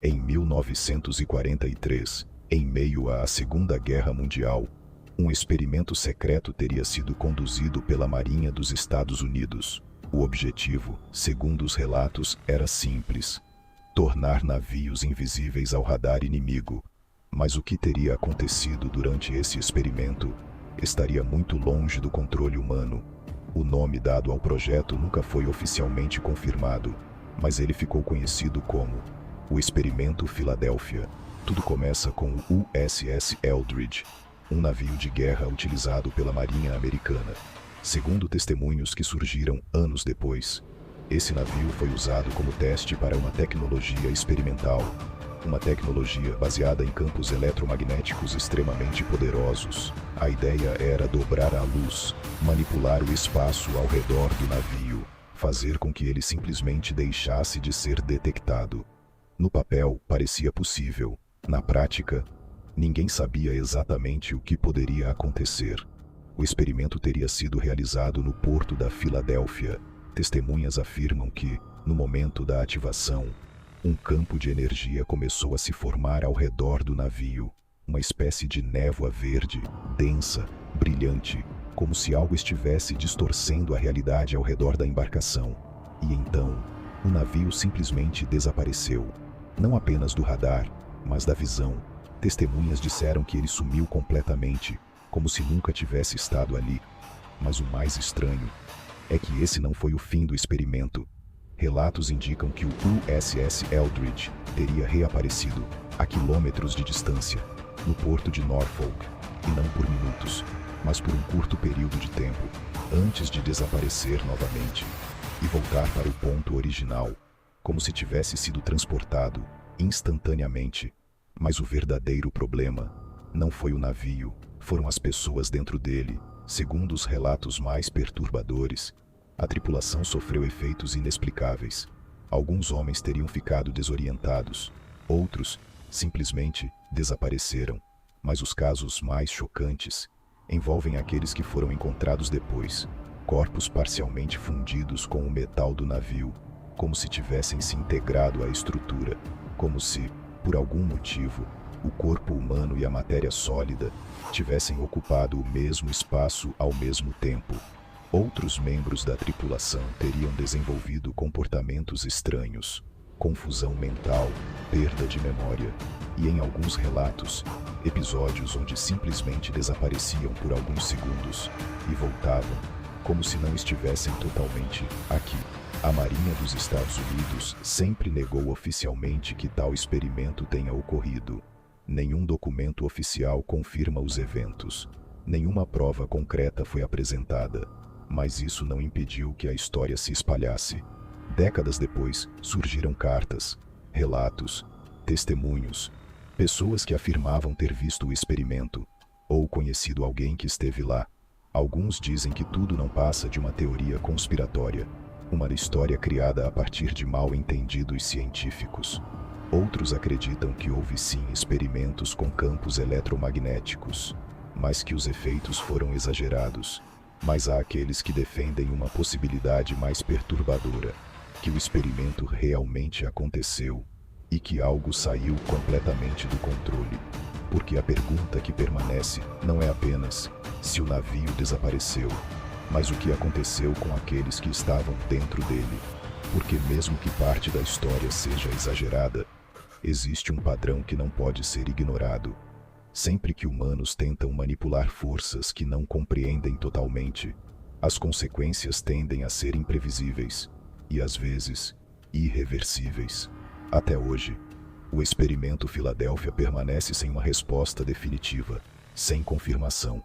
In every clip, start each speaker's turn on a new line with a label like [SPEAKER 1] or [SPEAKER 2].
[SPEAKER 1] Em 1943, em meio à Segunda Guerra Mundial, um experimento secreto teria sido conduzido pela Marinha dos Estados Unidos. O objetivo, segundo os relatos, era simples: tornar navios invisíveis ao radar inimigo. Mas o que teria acontecido durante esse experimento estaria muito longe do controle humano. O nome dado ao projeto nunca foi oficialmente confirmado, mas ele ficou conhecido como o Experimento Filadélfia. Tudo começa com o USS Eldridge, um navio de guerra utilizado pela Marinha Americana. Segundo testemunhos que surgiram anos depois, esse navio foi usado como teste para uma tecnologia experimental, uma tecnologia baseada em campos eletromagnéticos extremamente poderosos. A ideia era dobrar a luz, manipular o espaço ao redor do navio, fazer com que ele simplesmente deixasse de ser detectado. No papel, parecia possível. Na prática, ninguém sabia exatamente o que poderia acontecer. O experimento teria sido realizado no porto da Filadélfia. Testemunhas afirmam que, no momento da ativação, um campo de energia começou a se formar ao redor do navio, uma espécie de névoa verde, densa, brilhante, como se algo estivesse distorcendo a realidade ao redor da embarcação. E então, o navio simplesmente desapareceu, não apenas do radar, mas da visão. Testemunhas disseram que ele sumiu completamente, como se nunca tivesse estado ali. Mas o mais estranho é que esse não foi o fim do experimento. Relatos indicam que o USS Eldridge teria reaparecido a quilômetros de distância, no porto de Norfolk, e não por minutos, mas por um curto período de tempo, antes de desaparecer novamente e voltar para o ponto original, como se tivesse sido transportado instantaneamente. Mas o verdadeiro problema não foi o navio, foram as pessoas dentro dele. Segundo os relatos mais perturbadores, a tripulação sofreu efeitos inexplicáveis. Alguns homens teriam ficado desorientados, outros simplesmente desapareceram. Mas os casos mais chocantes envolvem aqueles que foram encontrados depois, corpos parcialmente fundidos com o metal do navio, como se tivessem se integrado à estrutura, como se, por algum motivo, o corpo humano e a matéria sólida tivessem ocupado o mesmo espaço ao mesmo tempo. Outros membros da tripulação teriam desenvolvido comportamentos estranhos, confusão mental, perda de memória e, em alguns relatos, episódios onde simplesmente desapareciam por alguns segundos e voltavam, como se não estivessem totalmente aqui. A Marinha dos Estados Unidos sempre negou oficialmente que tal experimento tenha ocorrido. Nenhum documento oficial confirma os eventos. Nenhuma prova concreta foi apresentada. Mas isso não impediu que a história se espalhasse. Décadas depois, surgiram cartas, relatos, testemunhos, pessoas que afirmavam ter visto o experimento, ou conhecido alguém que esteve lá. Alguns dizem que tudo não passa de uma teoria conspiratória, uma história criada a partir de mal-entendidos científicos. Outros acreditam que houve sim experimentos com campos eletromagnéticos, mas que os efeitos foram exagerados. Mas há aqueles que defendem uma possibilidade mais perturbadora, que o experimento realmente aconteceu e que algo saiu completamente do controle. Porque a pergunta que permanece não é apenas se o navio desapareceu, mas o que aconteceu com aqueles que estavam dentro dele. Porque mesmo que parte da história seja exagerada, existe um padrão que não pode ser ignorado. Sempre que humanos tentam manipular forças que não compreendem totalmente, as consequências tendem a ser imprevisíveis e, às vezes, irreversíveis. Até hoje, o experimento Filadélfia permanece sem uma resposta definitiva, sem confirmação,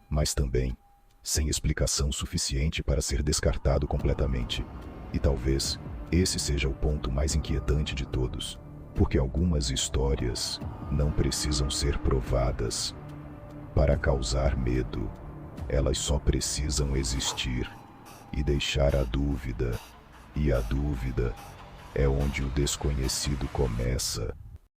[SPEAKER 1] mas também sem explicação suficiente para ser descartado completamente. E talvez esse seja o ponto mais inquietante de todos. Porque algumas histórias não precisam ser provadas para causar medo. Elas só precisam existir e deixar a dúvida. E a dúvida é onde o desconhecido começa.